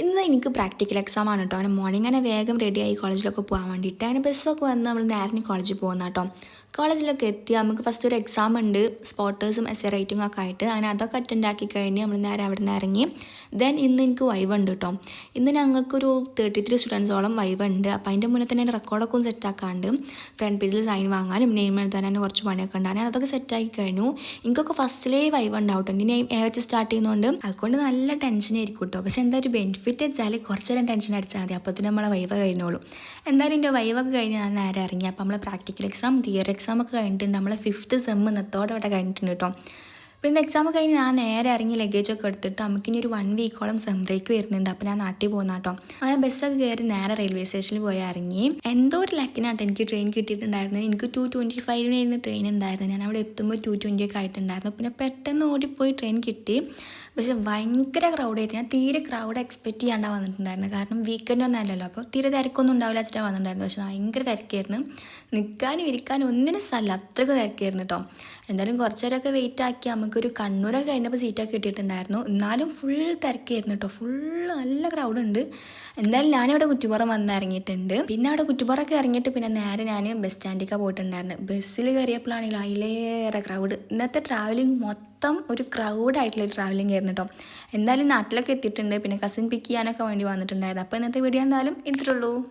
ഇന്ന് എനിക്ക് practical exam ആണ് കേട്ടോ. അങ്ങനെ മോർണിംഗ് തന്നെ വേഗം റെഡിയായി കോളേജിലൊക്കെ പോകാൻ വേണ്ടിയിട്ട് അങ്ങനെ ബസ്സൊക്കെ വന്ന് നമ്മൾ നേരെ കോളേജിൽ പോകുന്ന കേട്ടോ. കോളേജിലൊക്കെ എത്തി നമുക്ക് ഫസ്റ്റ് ഒരു എക്സാം ഉണ്ട്, സ്പോട്ടേഴ്സും എസ് എ റൈറ്റിംഗ് ഒക്കെ ആയിട്ട്. അങ്ങനെ അതൊക്കെ അറ്റൻഡ് ആക്കി കഴിഞ്ഞ് നമ്മൾ നേരെ അവിടെ നിന്ന് ഇറങ്ങി. ദെൻ ഇന്ന് എനിക്ക് വൈവ് ഉണ്ട് കേട്ടോ. ഇന്ന് ഞങ്ങൾക്കൊരു 33 സ്റ്റുഡൻസോളം വൈവ് ഉണ്ട്. അപ്പോൾ അതിൻ്റെ മുന്നേ തന്നെ റെക്കോർഡൊക്കെ ഒന്ന് സെറ്റാക്കാണ്ട് ഫ്രണ്ട് പേജിൽ സൈൻ വാങ്ങാനും നെയിം എഴുതാനും കുറച്ച് പണിയൊക്കെ ഉണ്ട്. ഞാൻ അതൊക്കെ സെറ്റാക്കി കഴിഞ്ഞു. എനിക്കൊക്കെ ഫസ്റ്റിലേ വൈവ് ഉണ്ടാവും കേട്ടോ. എൻ്റെ നെയിം വെച്ച് സ്റ്റാർട്ട് ചെയ്യുന്നതുകൊണ്ട് അതുകൊണ്ട് നല്ല ടെൻഷനായിരിക്കും കേട്ടോ. പക്ഷേ എന്താ ഒരു ബെനിഫിറ്റ് വെച്ചാൽ കുറച്ച് നേരം ടെൻഷൻ അടിച്ചാൽ മതി, അപ്പോഴത്തേനും നമ്മളെ വൈവ കഴിഞ്ഞോളൂ. എന്തായാലും എൻ്റെ വൈവൊക്കെ കഴിഞ്ഞ് ഞാൻ നേരെ ഇറങ്ങി. അപ്പോൾ നമ്മളെ പ്രാക്ടിക്കൽ എക്സാം തിയറി എക്സാം ഒക്കെ കഴിഞ്ഞിട്ടുണ്ട്. നമ്മളെ 5th സെം ഇന്നത്തോടെ അവിടെ കഴിഞ്ഞിട്ടുണ്ട് കേട്ടോ. പിന്നെ എക്സാം കഴിഞ്ഞ് ഞാൻ നേരെ ഇറങ്ങി ലഗേജൊക്കെ എടുത്തിട്ട് നമുക്കിനി ഒരു 1 വീക്കോളം സെം ബ്രേക്ക് വരുന്നുണ്ട്. അപ്പോൾ ഞാൻ നാട്ടിൽ പോകുന്ന കേട്ടോ. അങ്ങനെ ബസ്സൊക്കെ കയറി നേരെ റെയിൽവേ സ്റ്റേഷനിൽ പോയി ഇറങ്ങി. എന്തോ ഒരു ലക്കിനാട്ടോ എനിക്ക് ട്രെയിൻ കിട്ടിയിട്ടുണ്ടായിരുന്നു. എനിക്ക് 2:25 ട്രെയിൻ ഉണ്ടായിരുന്നു. ഞാൻ അവിടെ എത്തുമ്പോൾ 2:20 ഒക്കെ ആയിട്ടുണ്ടായിരുന്നു. പിന്നെ പെട്ടെന്ന് ഓടിപ്പോയി ട്രെയിൻ കിട്ടി. പക്ഷെ ഭയങ്കര ക്രൗഡായിട്ട് ഞാൻ തീരെ ക്രൗഡ് എക്സ്പെക്റ്റ് ചെയ്യാണ്ടാണ് വന്നിട്ടുണ്ടായിരുന്നു. കാരണം വീക്കെൻഡ് ഒന്നും അല്ലല്ലോ, അപ്പോൾ തീരെ തിരക്കൊന്നും ഉണ്ടാവില്ല വെച്ചിട്ടാണ് വന്നിട്ടുണ്ടായിരുന്നു. പക്ഷെ ഭയങ്കര തിരക്കായിരുന്നു. നിൽക്കാനും ഇരിക്കാനും ഒന്നിനും സ്ഥലമില്ല, അത്രയ്ക്ക് തിരക്കായിരുന്നു കേട്ടോ. എന്തായാലും കുറച്ച് നേരമൊക്കെ വെയിറ്റ് ആക്കി നമുക്കൊരു കണ്ണൂരൊക്കെ കഴിഞ്ഞപ്പോൾ സീറ്റൊക്കെ കിട്ടിയിട്ടുണ്ടായിരുന്നു. എന്നാലും ഫുൾ തിരക്കായിരുന്നു കേട്ടോ. ഫുള്ള് നല്ല ക്രൗഡ് ഉണ്ട്. എന്തായാലും ഞാനിവിടെ കുറ്റിപ്പുറം വന്ന് ഇറങ്ങിയിട്ടുണ്ട്. പിന്നെ അവിടെ കുറ്റിപ്പുറമൊക്കെ ഇറങ്ങിയിട്ട് പിന്നെ നേരെ ഞാൻ ബസ് സ്റ്റാൻഡിലേക്കാണ് പോയിട്ടുണ്ടായിരുന്നു. ബസ്സിൽ കയറിയപ്പോഴാണെങ്കിൽ അതിലേറെ ക്രൗഡ്. ഇന്നത്തെ ട്രാവലിംഗ് മൊത്തം ഒരു ക്രൗഡായിട്ടുള്ള ട്രാവലിംഗ് ആയിരുന്നു കേട്ടോ. എന്തായാലും നാട്ടിലൊക്കെ എത്തിയിട്ടുണ്ട്. പിന്നെ കസിൻ പിക്ക് ചെയ്യാനൊക്കെ വേണ്ടി വന്നിട്ടുണ്ടായിരുന്നു. അപ്പോൾ ഇന്നത്തെ വീഡിയോ എന്തായാലും ഇത്രയുള്ളൂ.